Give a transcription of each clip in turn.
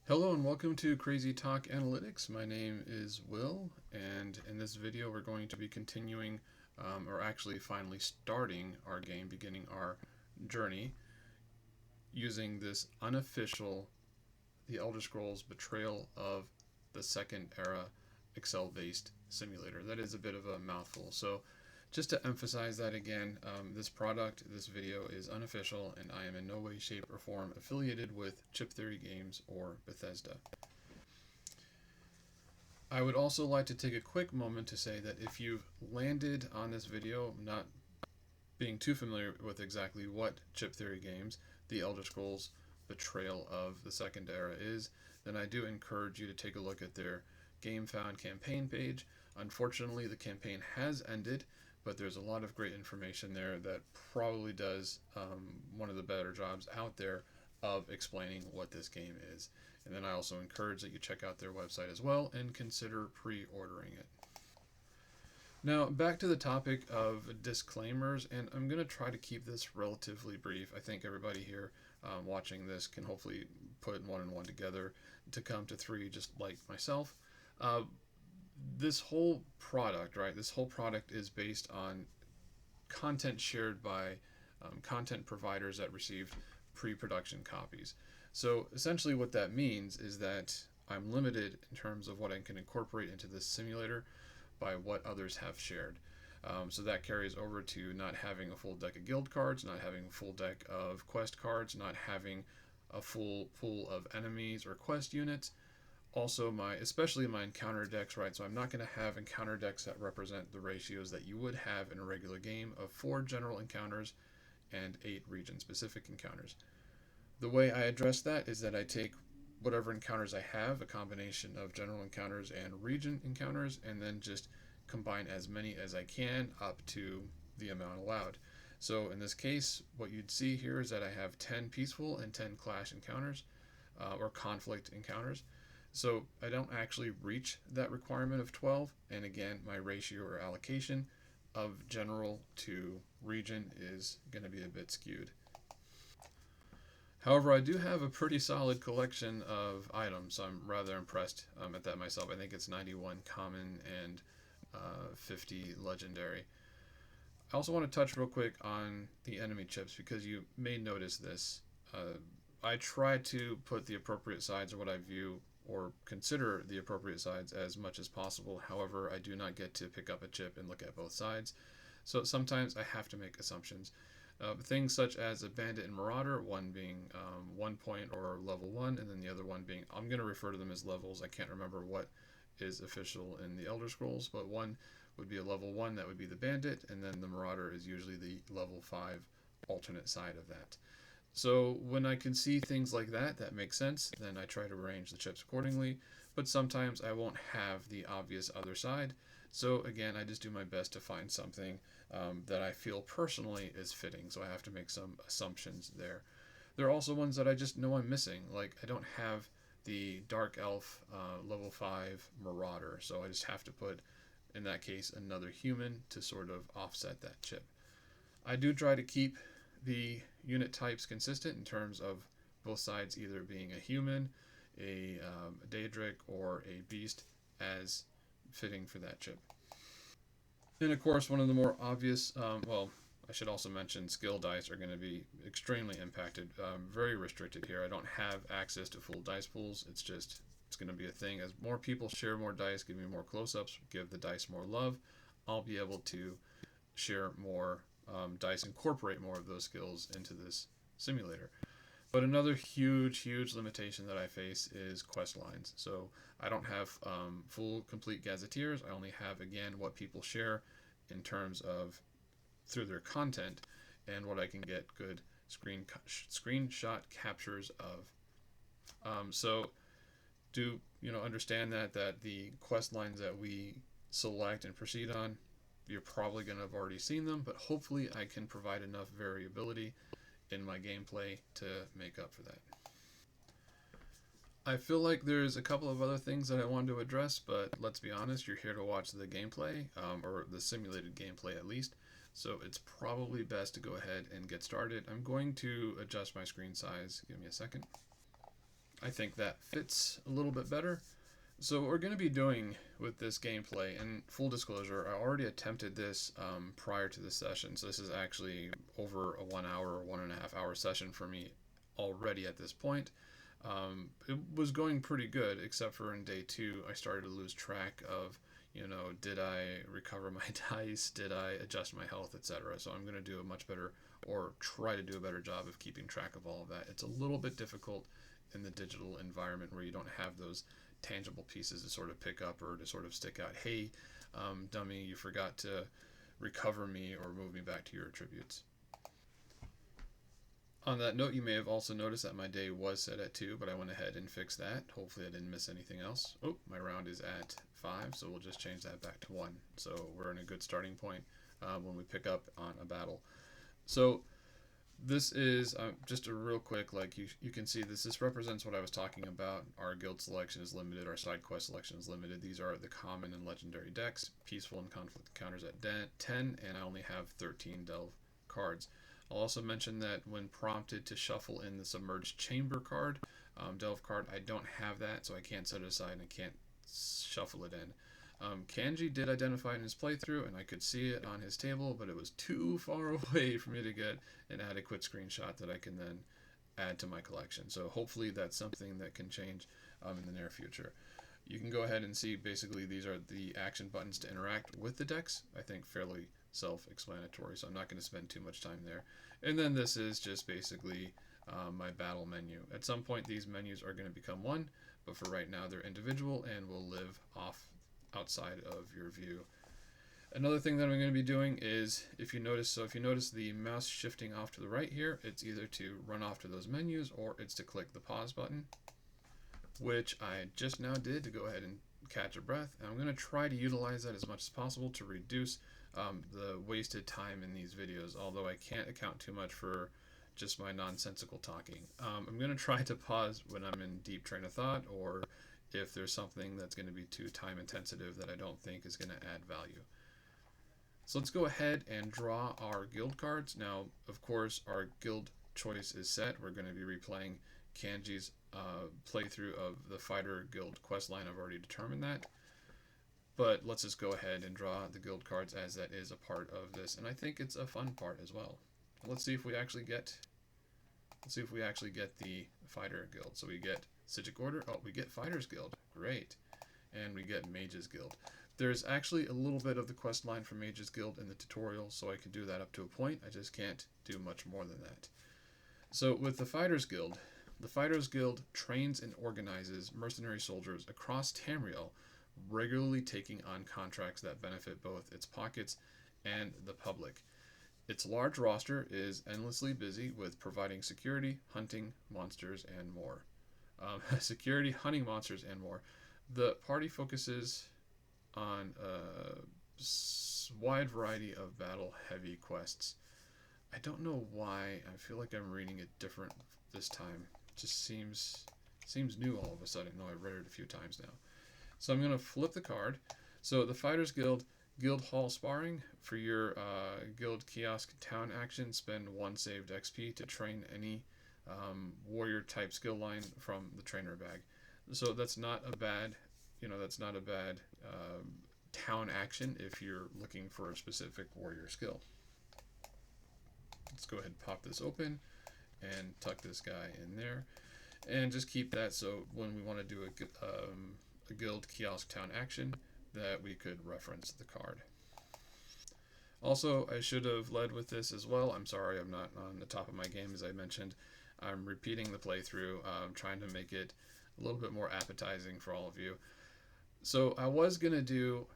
Hello and welcome to Crazy Talk Analytics. My name is Will, and in this video we're going to be continuing, or actually finally starting our game, beginning our journey, using this unofficial The Elder Scrolls Betrayal of the Second Era Excel-based simulator. That is a bit of a mouthful. So just to emphasize that again, this video is unofficial, and I am in no way, shape, or form affiliated with Chip Theory Games or Bethesda. I would also like to take a quick moment to say that if you've landed on this video not being too familiar with exactly what Chip Theory Games, The Elder Scrolls Betrayal of the Second Era is, then I do encourage you to take a look at their GameFound campaign page. Unfortunately, the campaign has ended, but there's a lot of great information there that probably does one of the better jobs out there of explaining what this game is. And then I also encourage that you check out their website as well and consider pre-ordering it. Now, back to the topic of disclaimers, and I'm going to try to keep this relatively brief. I think everybody here watching this can hopefully put one and one together to come to three, just like myself. This whole product, right? This whole product is based on content shared by content providers that received pre-production copies. So essentially what that means is that I'm limited in terms of what I can incorporate into this simulator by what others have shared. So that carries over to not having a full deck of guild cards, not having a full deck of quest cards, not having a full pool of enemies or quest units. Also, especially my encounter decks, right? So I'm not going to have encounter decks that represent the ratios that you would have in a regular game of 4 general encounters and 8 region-specific encounters. The way I address that is that I take whatever encounters I have, a combination of general encounters and region encounters, and then just combine as many as I can up to the amount allowed. So in this case, what you'd see here is that I have 10 peaceful and 10 clash encounters, or conflict encounters. So I don't actually reach that requirement of 12, and again, my ratio or allocation of general to region is going to be a bit skewed. However, I do have a pretty solid collection of items. I'm rather impressed at that myself. I think it's 91 common and 50 legendary. I also want to touch real quick on the enemy chips because you may notice this. I try to put the appropriate sides of what I view or consider the appropriate sides as much as possible. However, I do not get to pick up a chip and look at both sides. So sometimes I have to make assumptions. Things such as a bandit and marauder, one being 1 point or level 1, and then the other one being, I'm going to refer to them as levels. I can't remember what is official in the Elder Scrolls, but one would be a level 1, that would be the bandit, and then the marauder is usually the level 5 alternate side of that. So when I can see things like that, that makes sense, then I try to arrange the chips accordingly, but sometimes I won't have the obvious other side. So again, I just do my best to find something that I feel personally is fitting, so I have to make some assumptions there. There are also ones that I just know I'm missing, like I don't have the Dark Elf level 5 Marauder, so I just have to put, in that case, another human to sort of offset that chip. I do try to keep the unit types consistent in terms of both sides either being a human, a Daedric, or a beast as fitting for that chip. And of course, one of the more obvious, I should also mention skill dice are going to be extremely impacted, very restricted here. I don't have access to full dice pools. It's going to be a thing. As more people share more dice, give me more close-ups, give the dice more love, I'll be able to share more dice, incorporate more of those skills into this simulator. But another huge limitation that I face is quest lines. So I don't have full, complete gazetteers. I only have, again, what people share in terms of through their content and what I can get good screenshot captures of. So do understand that the quest lines that we select and proceed on, you're probably going to have already seen them, but hopefully I can provide enough variability in my gameplay to make up for that. I feel like there's a couple of other things that I wanted to address, but let's be honest, you're here to watch the gameplay, or the simulated gameplay at least, so it's probably best to go ahead and get started. I'm going to adjust my screen size. Give me a second. I think that fits a little bit better. So what we're going to be doing with this gameplay, and full disclosure, I already attempted this prior to this session, so this is actually over a 1 hour or 1.5 hour session for me already at this point. It was going pretty good, except for in day 2, I started to lose track of, did I recover my dice, did I adjust my health, etc. So I'm going to do a much better, or try to do a better job of keeping track of all of that. It's a little bit difficult in the digital environment where you don't have those tangible pieces to sort of pick up or to sort of stick out. Hey, dummy, you forgot to recover me or move me back to your attributes. On that note, you may have also noticed that my day was set at 2, but I went ahead and fixed that. Hopefully I didn't miss anything else. Oh, my round is at 5, so we'll just change that back to 1. So we're in a good starting point when we pick up on a battle. So this is just a real quick, like you can see this represents what I was talking about. Our guild selection is limited, our side quest selection is limited. These are the common and legendary decks, peaceful and conflict encounters at 10, and I only have 13 delve cards. I'll also mention that when prompted to shuffle in the submerged chamber card, delve card, I don't have that, so I can't set it aside and I can't shuffle it in. Kanji did identify in his playthrough, and I could see it on his table, but it was too far away for me to get an adequate screenshot that I can then add to my collection. So hopefully that's something that can change in the near future. You can go ahead and see basically these are the action buttons to interact with the decks. I think fairly self-explanatory, so I'm not going to spend too much time there. And then this is just basically my battle menu. At some point these menus are going to become one, but for right now they're individual and will live outside of your view. Another thing that I'm going to be doing is, if you notice the mouse shifting off to the right here, it's either to run off to those menus or it's to click the pause button, which I just now did to go ahead and catch a breath. And I'm going to try to utilize that as much as possible to reduce the wasted time in these videos, although I can't account too much for just my nonsensical talking. I'm going to try to pause when I'm in deep train of thought, or if there's something that's going to be too time intensive that I don't think is going to add value. So let's go ahead and draw our guild cards. Now, of course, our guild choice is set. We're going to be replaying Kanji's playthrough of the fighter guild quest line. I've already determined that. But let's just go ahead and draw the guild cards as that is a part of this. And I think it's a fun part as well. Let's see if we actually get the fighter guild. So we get Sigic Order. Oh, we get Fighters Guild. Great. And we get Mages Guild. There's actually a little bit of the quest line for Mages Guild in the tutorial, so I can do that up to a point. I just can't do much more than that. So with the Fighters Guild trains and organizes mercenary soldiers across Tamriel, regularly taking on contracts that benefit both its pockets and the public. Its large roster is endlessly busy with providing security, hunting, monsters, and more. Security, hunting, monsters, and more. The party focuses on a wide variety of battle-heavy quests. I don't know why. I feel like I'm reading it different this time. It just seems new all of a sudden. No, I've read it a few times now. So I'm going to flip the card. So the Fighters Guild Hall Sparring. For your Guild Kiosk Town action, spend 1 saved XP to train any warrior type skill line from the trainer bag. So that's not a bad, town action if you're looking for a specific warrior skill. Let's go ahead and pop this open and tuck this guy in there, and just keep that so when we want to do a Guild Kiosk Town action, that we could reference the card. Also, I should have led with this as well. I'm sorry I'm not on the top of my game, as I mentioned. I'm repeating the playthrough, trying to make it a little bit more appetizing for all of you. So I was going to do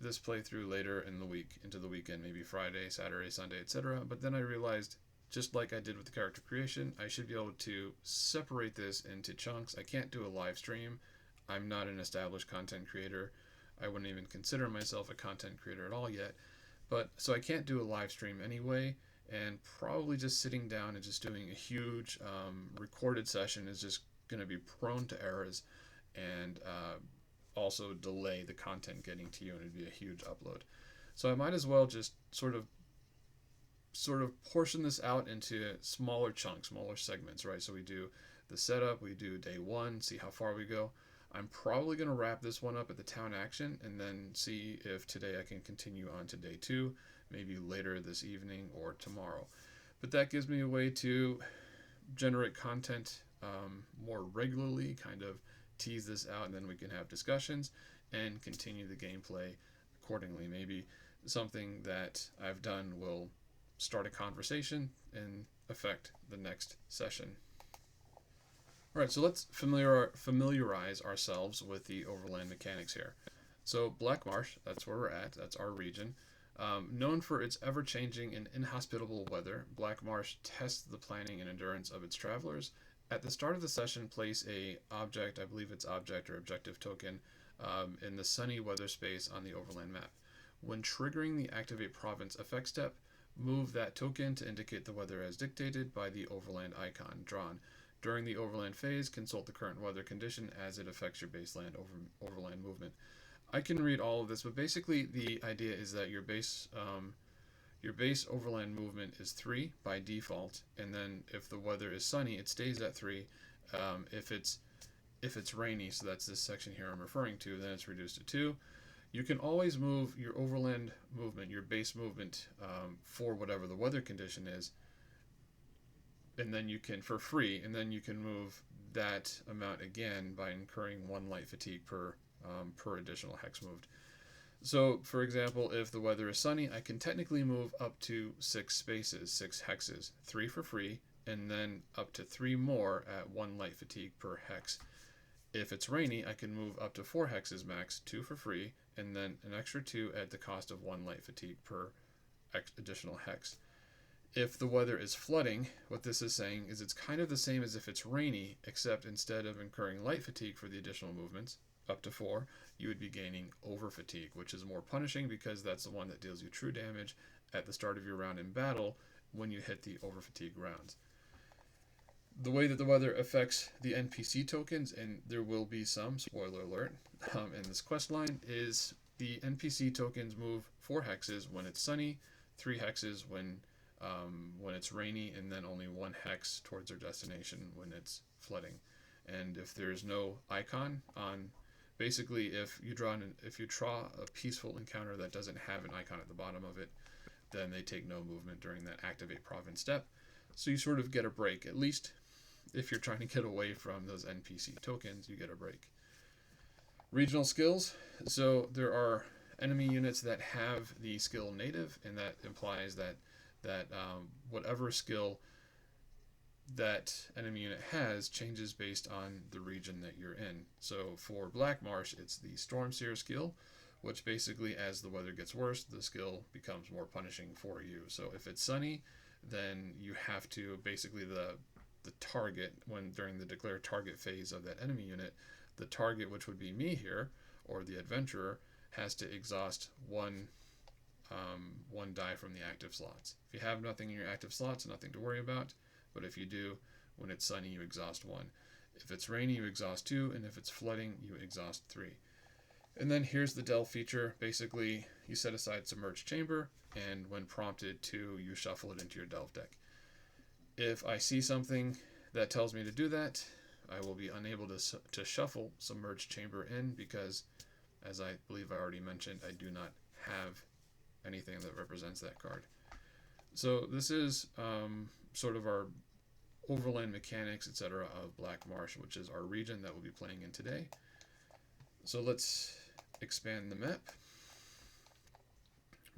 this playthrough later in the week, into the weekend, maybe Friday, Saturday, Sunday, etc. But then I realized, just like I did with the character creation, I should be able to separate this into chunks. I can't do a live stream. I'm not an established content creator. I wouldn't even consider myself a content creator at all yet. But so I can't do a live stream anyway, and probably just sitting down and just doing a huge recorded session is just going to be prone to errors and also delay the content getting to you, and it'd be a huge upload. So I might as well just sort of portion this out into smaller chunks, smaller segments, right? So we do the setup. We do day 1, see how far we go. I'm probably going to wrap this one up at the town action and then see if today I can continue on to day 2, maybe later this evening or tomorrow. But that gives me a way to generate content more regularly, kind of tease this out, and then we can have discussions and continue the gameplay accordingly. Maybe something that I've done will start a conversation and affect the next session. Alright, so let's familiarize ourselves with the Overland Mechanics here. So Black Marsh, that's where we're at, that's our region. Known for its ever-changing and inhospitable weather, Black Marsh tests the planning and endurance of its travelers. At the start of the session, place a object, I believe it's object or objective token, in the sunny weather space on the Overland map. When triggering the Activate Province effect step, move that token to indicate the weather as dictated by the Overland icon drawn. During the Overland phase, consult the current weather condition as it affects your baseland Overland movement. I can read all of this, but basically the idea is that your base Overland movement is 3 by default, and then if the weather is sunny, it stays at 3. If it's rainy, so that's this section here I'm referring to, then it's reduced to 2. You can always move your Overland movement, your base movement, for whatever the weather condition is, and then you can, for free, and then you can move that amount again by incurring 1 light fatigue per additional hex moved. So, for example, if the weather is sunny, I can technically move up to 6 spaces, 6 hexes, 3 for free, and then up to 3 more at 1 light fatigue per hex. If it's rainy, I can move up to 4 hexes max, 2 for free, and then an extra 2 at the cost of 1 light fatigue per additional hex. If the weather is flooding, what this is saying is it's kind of the same as if it's rainy, except instead of incurring light fatigue for the additional movements, up to 4, you would be gaining over fatigue, which is more punishing because that's the one that deals you true damage at the start of your round in battle when you hit the over fatigue rounds. The way that the weather affects the NPC tokens, and there will be some, spoiler alert, in this quest line, is the NPC tokens move 4 hexes when it's sunny, 3 hexes when it's rainy, and then only 1 hex towards their destination when it's flooding. And if there's no icon on, basically if you draw a peaceful encounter that doesn't have an icon at the bottom of it, then they take no movement during that Activate Province step. So you sort of get a break, at least if you're trying to get away from those NPC tokens, you get a break. Regional skills. So there are enemy units that have the skill native, and that implies that whatever skill that enemy unit has changes based on the region that you're in. So for Black Marsh, it's the Stormseer skill, which basically, as the weather gets worse, the skill becomes more punishing for you. So if it's sunny, then you have to, basically the target, when during the declare target phase of that enemy unit, the target, which would be me here, or the adventurer, has to exhaust one die from the active slots. If you have nothing in your active slots, nothing to worry about. But if you do, when it's sunny, you exhaust 1. If it's rainy, you exhaust 2, and if it's flooding, you exhaust 3. And then here's the delve feature. Basically, you set aside Submerged Chamber, and when prompted to, you shuffle it into your delve deck. If I see something that tells me to do that, I will be unable to shuffle Submerged Chamber in because, as I believe I already mentioned, I do not have anything that represents that card. So this is sort of our Overland Mechanics, etc. of Black Marsh, which is our region that we'll be playing in today. So let's expand the map,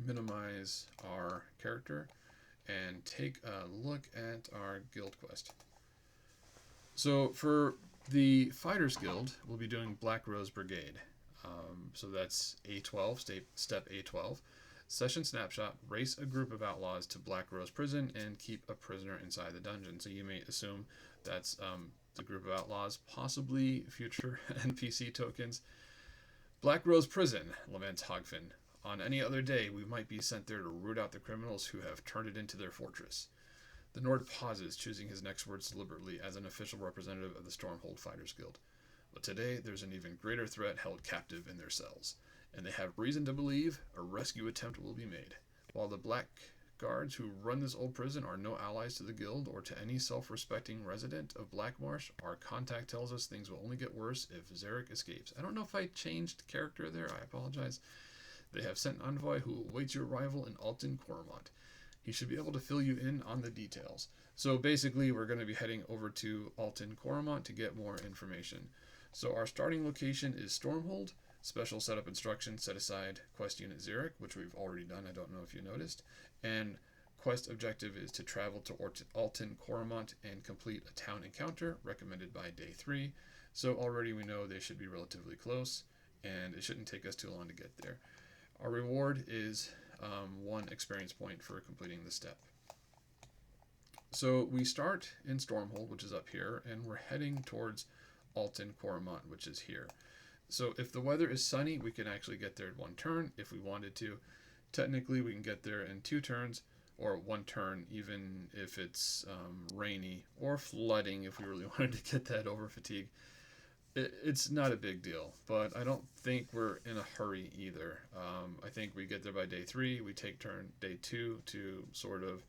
minimize our character, and take a look at our guild quest. So for the Fighters Guild, we'll be doing Black Rose Brigade. So that's A12, step A12. Session snapshot, race a group of outlaws to Black Rose Prison and keep a prisoner inside the dungeon. So you may assume that's the group of outlaws, possibly future NPC tokens. Black Rose Prison, laments Hogfin. On any other day, we might be sent there to root out the criminals who have turned it into their fortress. The Nord pauses, choosing his next words deliberately as an official representative of the Stormhold Fighters Guild. But today, there's an even greater threat held captive in their cells, and they have reason to believe a rescue attempt will be made. While the Black guards who run this old prison are no allies to the guild or to any self-respecting resident of Blackmarsh. Our contact tells us things will only get worse if Zarek escapes. I don't know if I changed character there. I apologize. They have sent an envoy who awaits your arrival in Alton Coromont. He should be able to fill you in on the details. So basically, we're going to be heading over to Alton Coromont to get more information. So our starting location is Stormhold. Special setup instructions set aside quest unit Zarek, which we've already done. I don't know if you noticed. And quest objective is to travel to Alton Coromont and complete a town encounter recommended by day 3. So already we know they should be relatively close, and it shouldn't take us too long to get there. Our reward is 1 experience point for completing the step. So we start in Stormhold, which is up here, and we're heading towards Alton Coromont, which is here. So if the weather is sunny, we can actually get there in 1 turn if we wanted to. Technically, we can get there in 2 turns, or 1 turn, even if it's rainy or flooding, if we really wanted to get that over fatigue. It's not a big deal, but I don't think we're in a hurry either. I think we get there by day 3, we take turn day 2 to sort of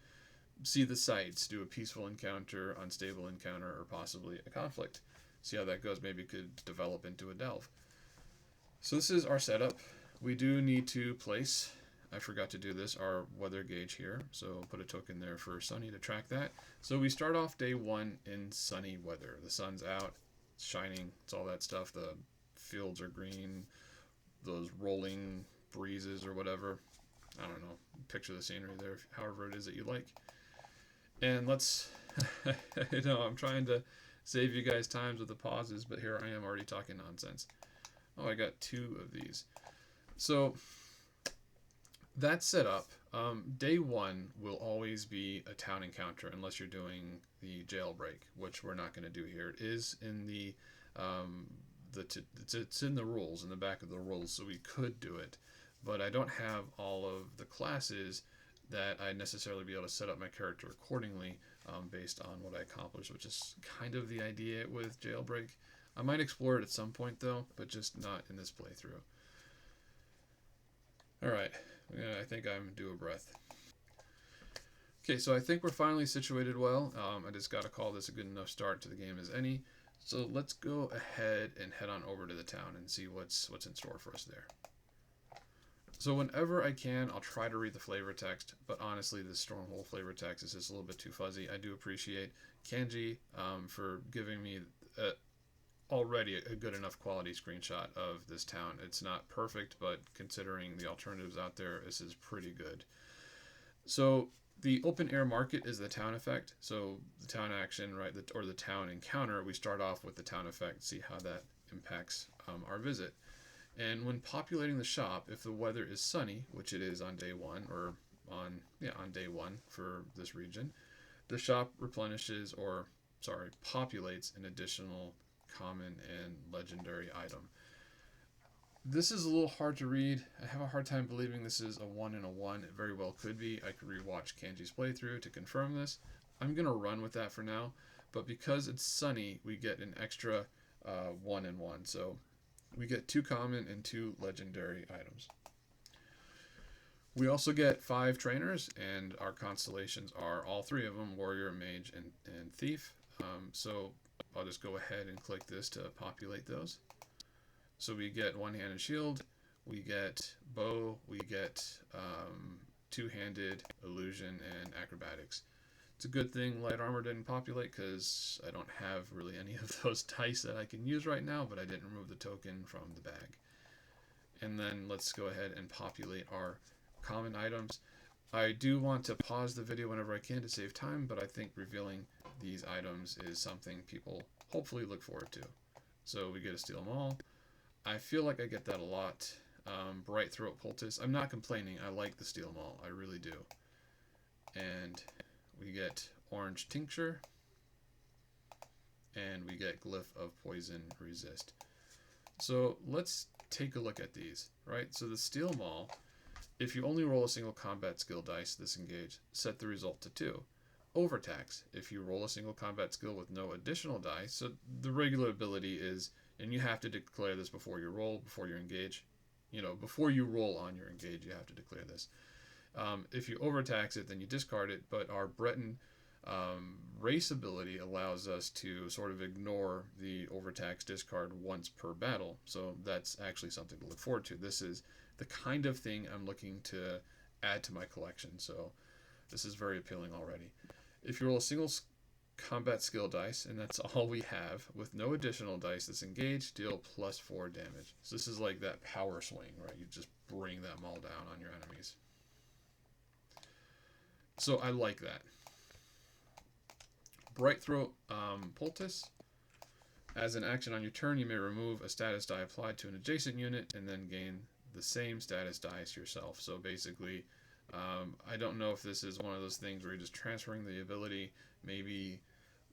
see the sights, do a peaceful encounter, unstable encounter, or possibly a conflict. See how that goes. Maybe it could develop into a delve. So this is our setup. We do need to place, I forgot to do this, our weather gauge here. So put a token there for sunny to track that. So we start off day 1 in sunny weather. The sun's out, it's shining, it's all that stuff. The fields are green, those rolling breezes or whatever. I don't know, picture the scenery there, however it is that you like. And let's, I'm trying to save you guys times with the pauses, but here I am already talking nonsense. Oh, I got 2 of these. So that's set up. Day 1 will always be a town encounter unless you're doing the jailbreak, which we're not going to do here. It is in the it's in the rules, in the back of the rules, so we could do it, but I don't have all of the classes that I'd necessarily be able to set up my character accordingly based on what I accomplished, which is kind of the idea with jailbreak. I might explore it at some point though, but just not in this playthrough. Alright, I think I'm due a breath. Okay, so I think we're finally situated well. I just got to call this a good enough start to the game as any. So let's go ahead and head on over to the town and see what's in store for us there. So whenever I can, I'll try to read the flavor text, but honestly, this Stormhold flavor text is just a little bit too fuzzy. I do appreciate Kanji for giving me already a good enough quality screenshot of this town. It's not perfect, but considering the alternatives out there, this is pretty good. So the open air market is the town effect. So the town action, right, or the town encounter, we start off with the town effect, see how that impacts our visit. And when populating the shop, if the weather is sunny, which it is on day 1, or on day 1 for this region, the shop replenishes, or populates an additional common and legendary item. This is a little hard to read. I have a hard time believing this is a 1 in a 1. It very well could be. I could rewatch Kanji's playthrough to confirm this. I'm going to run with that for now, but because it's sunny, we get an extra 1 in 1. So we get 2 common and 2 legendary items. We also get 5 trainers, and our constellations are all 3 of them, warrior, mage, and thief. So I'll just go ahead and click this to populate those. So we get one-handed shield, we get bow, we get two-handed illusion and acrobatics. It's a good thing light armor didn't populate because I don't have really any of those dice that I can use right now, but I didn't remove the token from the bag. And then let's go ahead and populate our common items. I do want to pause the video whenever I can to save time, but I think revealing these items is something people hopefully look forward to. So we get a Steel Maul. I feel like I get that a lot. Bright Throat Poultice. I'm not complaining. I like the Steel Maul. I really do. And we get Orange Tincture. And we get Glyph of Poison Resist. So let's take a look at these, right? So the Steel Maul, if you only roll a single combat skill dice, disengage, set the result to 2. Overtax, if you roll a single combat skill with no additional dice, so the regular ability is, and you have to declare this before you roll, before you engage, before you roll on your engage, you have to declare this. If you overtax it, then you discard it, but our Breton race ability allows us to sort of ignore the overtax discard once per battle. So that's actually something to look forward to. This is the kind of thing I'm looking to add to my collection. So this is very appealing already. If you roll a single combat skill dice, and that's all we have, with no additional dice that's engaged, deal +4 damage. So this is like that power swing, right? You just bring them all down on your enemies. So I like that. Bright Throat Poultice. As an action on your turn, you may remove a status die applied to an adjacent unit and then gain the same status dice yourself. So basically, I don't know if this is one of those things where you're just transferring the ability. Maybe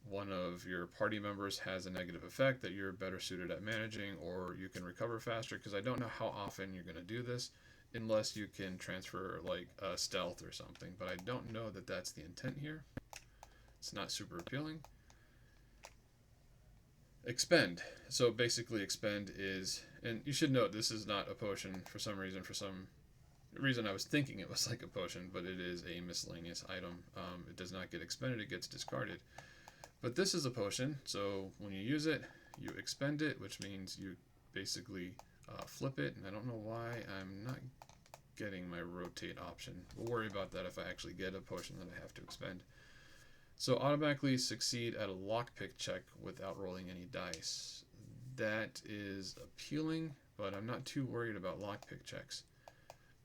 one of your party members has a negative effect that you're better suited at managing, or you can recover faster, because I don't know how often you're going to do this unless you can transfer like a stealth or something, but I don't know that that's the intent here. It's not super appealing. Expend. So basically expend is, and you should note this is not a potion for some reason. For some reason I was thinking it was like a potion, but it is a miscellaneous item. It does not get expended, it gets discarded. But this is a potion, so when you use it, you expend it, which means you basically flip it, and I don't know why I'm not getting my rotate option. We'll worry about that if I actually get a potion that I have to expend. So automatically succeed at a lockpick check without rolling any dice. That is appealing, but I'm not too worried about lockpick checks.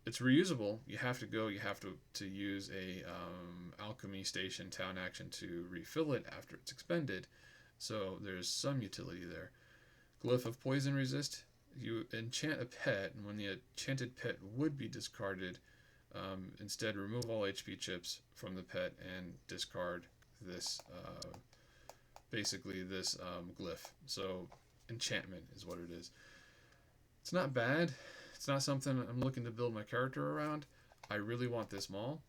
It's reusable. You have to use a alchemy station town action to refill it after it's expended. So there's some utility there. Glyph of Poison Resist. You enchant a pet, and when the enchanted pet would be discarded, instead remove all HP chips from the pet and discard this, basically this glyph. So enchantment is what it is. It's not bad. It's not something I'm looking to build my character around. I really want this mall.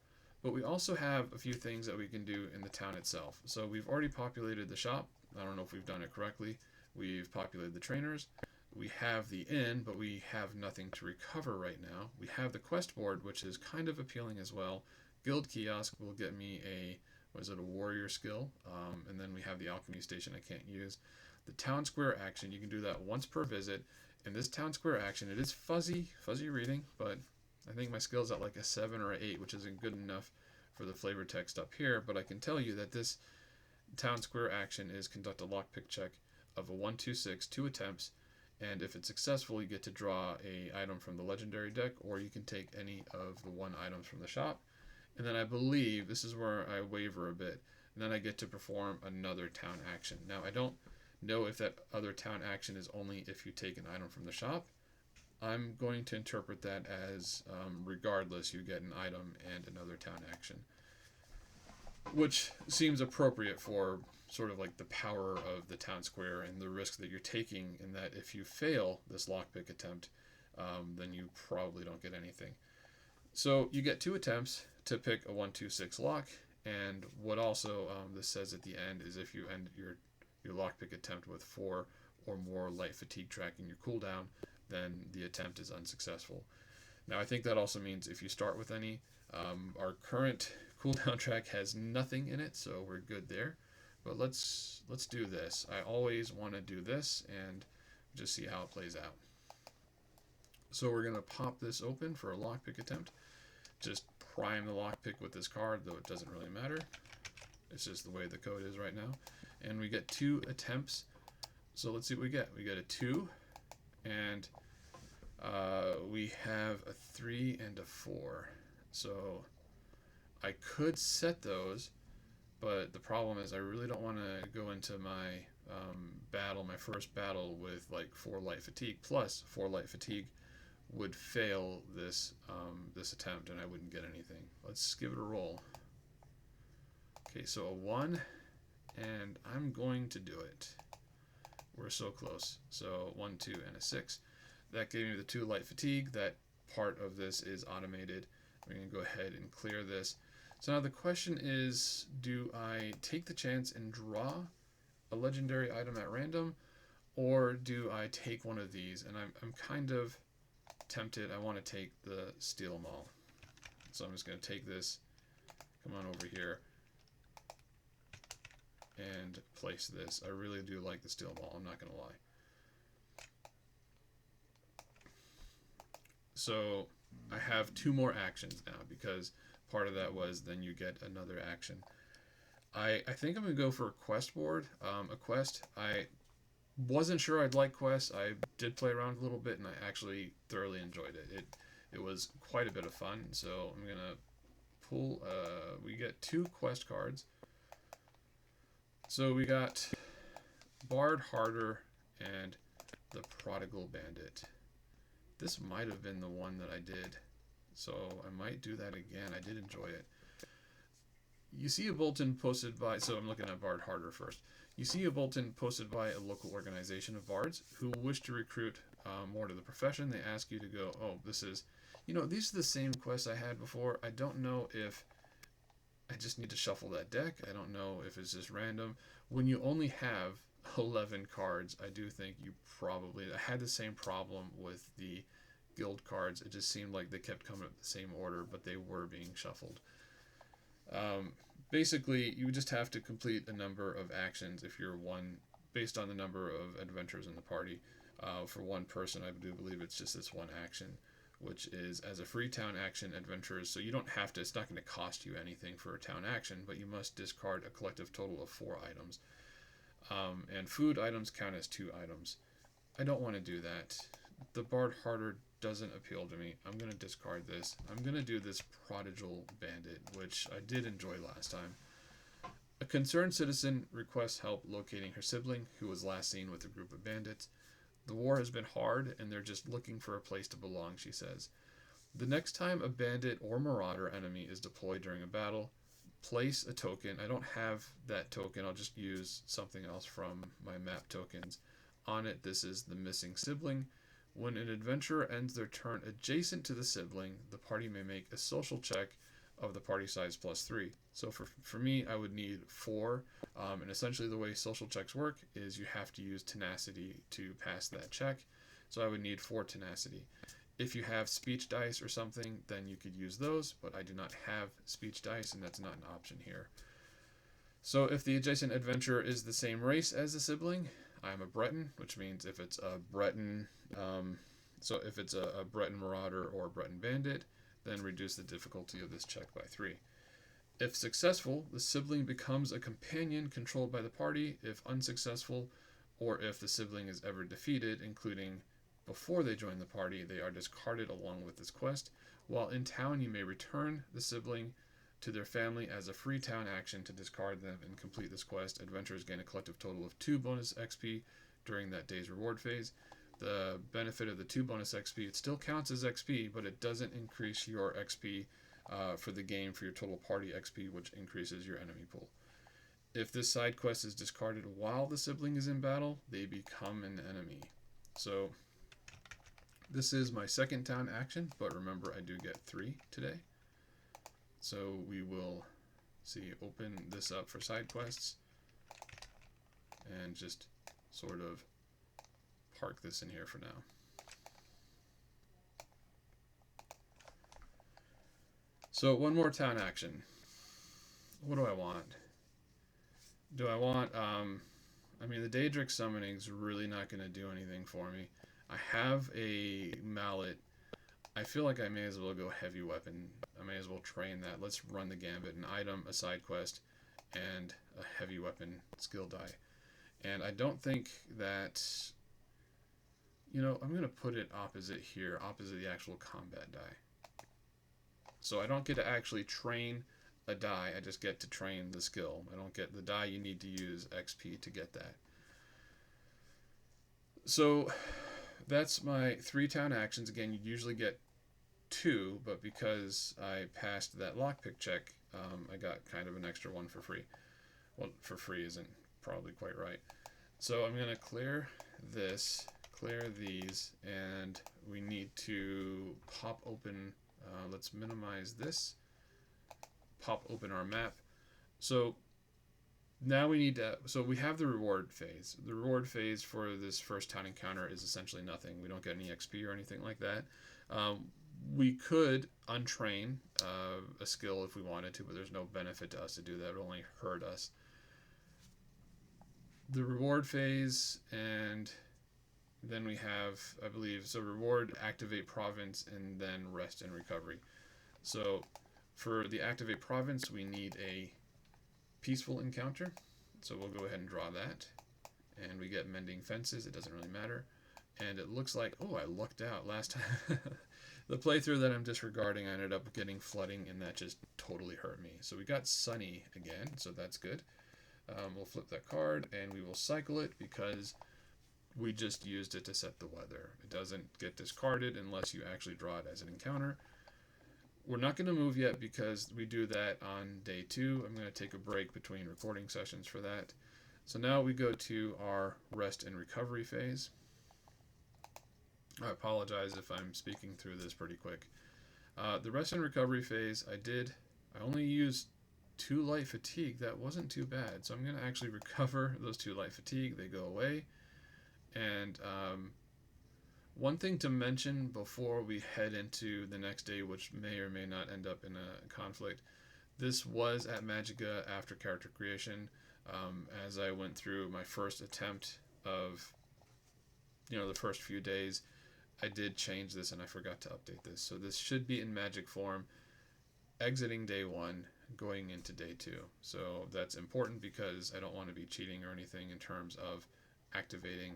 But we also have a few things that we can do in the town itself. So we've already populated the shop. I don't know if we've done it correctly. We've populated the trainers. We have the inn, but we have nothing to recover right now. We have the quest board, which is kind of appealing as well. Guild kiosk will get me a warrior skill. And then we have the alchemy station I can't use. The town square action, you can do that once per visit. In this town square action, it is fuzzy reading, but I think my skill's at like a 7 or an 8, which isn't good enough for the flavor text up here. But I can tell you that this town square action is conduct a lockpick check of a 1-2-6, 2 attempts, and if it's successful, you get to draw a item from the legendary deck, or you can take any of the 1 items from the shop. And then I believe this is where I waver a bit, and then I get to perform another town action. Now I don't know if that other town action is only if you take an item from the shop. I'm going to interpret that as regardless, you get an item and another town action, which seems appropriate for sort of like the power of the town square and the risk that you're taking, in that if you fail this lockpick attempt, then you probably don't get anything. So you get 2 attempts to pick a 1-2-6 lock, and what also this says at the end is if you end your lockpick attempt with 4 or more light fatigue tracking your cooldown, then the attempt is unsuccessful. Now I think that also means if you start with any, our current cooldown track has nothing in it, so we're good there. But let's do this. I always want to do this and just see how it plays out. So we're going to pop this open for a lockpick attempt. Just prime the lockpick with this card, though it doesn't really matter. It's just the way the code is right now. And we get 2 attempts. So let's see what we get. We get a 2, and we have a 3 and a 4. So I could set those, but the problem is I really don't want to go into my my first battle with like 4 light fatigue. Plus 4 light fatigue would fail this this attempt, and I wouldn't get anything. Let's give it a roll. Okay, so a 1, and I'm going to do it. We're so close. So 1, 2, and a 6. That gave me the 2 light fatigue. That part of this is automated. We're going to go ahead and clear this. So now the question is, do I take the chance and draw a legendary item at random, or do I take one of these? And I'm kind of tempted. I want to take the Steel Maul. So I'm just going to take this, come on over here, and place this. I really do like the steel ball, I'm not going to lie. So I have 2 more actions now, because part of that was then you get another action. I think I'm going to go for a quest board. A quest, I wasn't sure I'd like quests. I did play around a little bit, and I actually thoroughly enjoyed it. It was quite a bit of fun, so I'm going to pull, we get 2 quest cards. So we got Bard Harder and the Prodigal Bandit. This might have been the one that I did, so I might do that again. I did enjoy it. You see a bulletin posted by, so I'm looking at Bard Harder first. You see a bulletin posted by a local organization of bards who wish to recruit more to the profession. They ask you to go, oh, this is, these are the same quests I had before. I don't know if I just need to shuffle that deck. I don't know if it's just random. When you only have 11 cards, I do think I had the same problem with the guild cards. It just seemed like they kept coming up the same order, but they were being shuffled. Basically, you just have to complete a number of actions if you're one, based on the number of adventurers in the party. For one person, I do believe it's just this one action, which is as a free town action, adventurers. So you don't have to, it's not going to cost you anything for a town action, but you must discard a collective total of 4 items. And food items count as 2 items. I don't want to do that. The Bard Harder doesn't appeal to me. I'm going to discard this. I'm going to do this Prodigal Bandit, which I did enjoy last time. A concerned citizen requests help locating her sibling, who was last seen with a group of bandits. The war has been hard, and they're just looking for a place to belong, she says. The next time a bandit or marauder enemy is deployed during a battle, place a token. I don't have that token. I'll just use something else from my map tokens. On it, this is the missing sibling. When an adventurer ends their turn adjacent to the sibling, the party may make a social check of the party size +3. So for me, I would need 4. And essentially the way social checks work is you have to use tenacity to pass that check. So I would need 4 tenacity. If you have speech dice or something, then you could use those, but I do not have speech dice, and that's not an option here. So if the adjacent adventurer is the same race as the sibling, I'm a Breton, which means if it's a Breton, so if it's a Breton marauder or a Breton bandit, then reduce the difficulty of this check by 3. If successful, the sibling becomes a companion controlled by the party. If unsuccessful, or if the sibling is ever defeated, including before they join the party, they are discarded along with this quest. While in town, you may return the sibling to their family as a free town action to discard them and complete this quest. Adventurers gain a collective total of 2 bonus XP during that day's reward phase. The benefit of the 2 bonus XP, it still counts as XP, but it doesn't increase your XP for the game for your total party XP, which increases your enemy pool. If this side quest is discarded while the sibling is in battle, they become an enemy. So this is my second town action, but remember I do get 3 today. So we will open this up for side quests and just sort of park this in here for now. So one more town action. What do I want? Do I want, the Daedric summoning's really not going to do anything for me. I have a mallet. I feel like I may as well go heavy weapon. I may as well train that. Let's run the gambit. An item, a side quest, and a heavy weapon skill die. And I don't think that, I'm going to put it opposite here, opposite the actual combat die. So I don't get to actually train a die, I just get to train the skill. I don't get the die, you need to use XP to get that. So that's my 3 town actions. Again, you usually get 2, but because I passed that lockpick check, I got kind of an extra 1 for free. Well, for free isn't probably quite right. So I'm going to clear this, clear these, and we need to pop open, let's minimize this, pop open our map. So now we need to, so we have the reward phase. The reward phase for this first town encounter is essentially nothing. We don't get any XP or anything like that. We could untrain a skill if we wanted to, but there's no benefit to us to do that. It would only hurt us. The reward phase, and then we have, I believe, so reward, activate province, and then rest and recovery. So for the activate province, we need a peaceful encounter. So we'll go ahead and draw that. And we get mending fences. It doesn't really matter. And it looks like, oh, I lucked out last time. The playthrough that I'm disregarding, I ended up getting flooding, and that just totally hurt me. So we got sunny again, so that's good. We'll flip that card, and we will cycle it because we just used it to set the weather. It doesn't get discarded unless you actually draw it as an encounter. We're not going to move yet because we do that on day 2. I'm going to take a break between recording sessions for that. So now we go to our rest and recovery phase. I apologize if I'm speaking through this pretty quick. The rest and recovery phase, I only used 2 light fatigue. That wasn't too bad. So I'm going to actually recover those 2 light fatigue. They go away. And one thing to mention before we head into the next day, which may or may not end up in a conflict, this was at Magica after character creation. As I went through my first attempt of, the first few days, I did change this and I forgot to update this. So this should be in magic form exiting day 1, going into day 2. So that's important because I don't want to be cheating or anything in terms of activating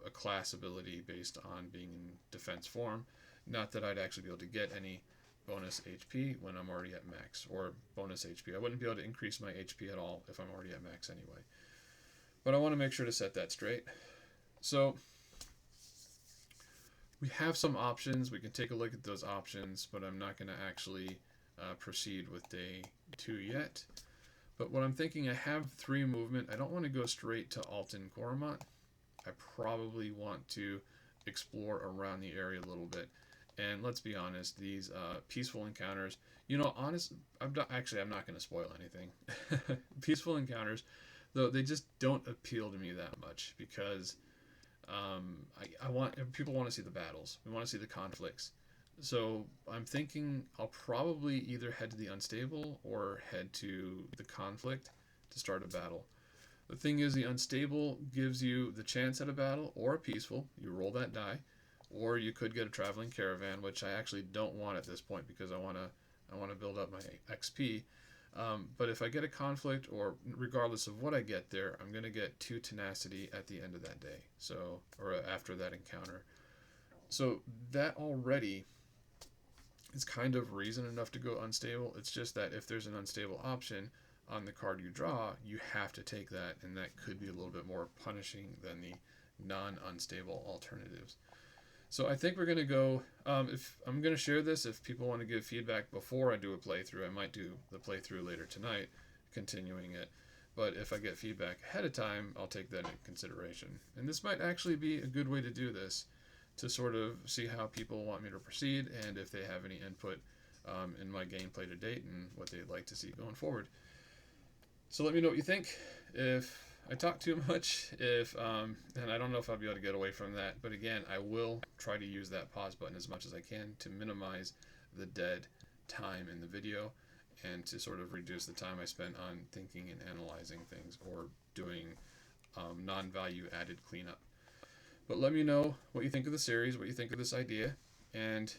a class ability based on being in defense form. Not that I'd actually be able to get any bonus HP when I'm already at max, or bonus HP. I wouldn't be able to increase my HP at all if I'm already at max anyway. But I want to make sure to set that straight. So we have some options. We can take a look at those options, but I'm not going to actually proceed with day 2 yet. But what I'm thinking, I have 3 movement. I don't want to go straight to Alton Gormont. I probably want to explore around the area a little bit. And let's be honest, these peaceful encounters, I'm not going to spoil anything. Peaceful encounters, though, they just don't appeal to me that much because people want to see the battles. We want to see the conflicts. So I'm thinking I'll probably either head to the unstable or head to the conflict to start a battle. The thing is, the unstable gives you the chance at a battle or a peaceful. You roll that die, or you could get a traveling caravan, which I actually don't want at this point because I want to build up my XP. But if I get a conflict, or regardless of what I get there, I'm going to get 2 tenacity at the end of that day. So, or after that encounter. So that already is kind of reason enough to go unstable. It's just that if there's an unstable option on the card you draw, you have to take that, and that could be a little bit more punishing than the non-unstable alternatives. So I think we're going to go, if I'm going to share this, if people want to give feedback before I do a playthrough, I might do the playthrough later tonight, continuing it. But if I get feedback ahead of time, I'll take that into consideration. And this might actually be a good way to do this, to sort of see how people want me to proceed, and if they have any input in my gameplay to date and what they'd like to see going forward. So let me know what you think. If I talk too much, and I don't know if I'll be able to get away from that, but again, I will try to use that pause button as much as I can to minimize the dead time in the video and to sort of reduce the time I spend on thinking and analyzing things or doing non-value added cleanup. But let me know what you think of the series, what you think of this idea, and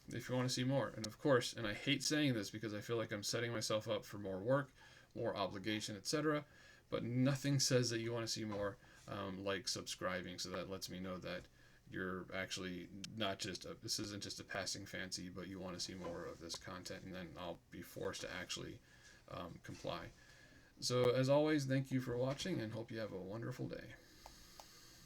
if you want to see more. And of course, and I hate saying this because I feel like I'm setting myself up for more work, more obligation, etc., but nothing says that you want to see more like subscribing, so that lets me know that you're actually not just this isn't just a passing fancy, but you want to see more of this content, and then I'll be forced to actually comply. So as always, thank you for watching, and hope you have a wonderful day.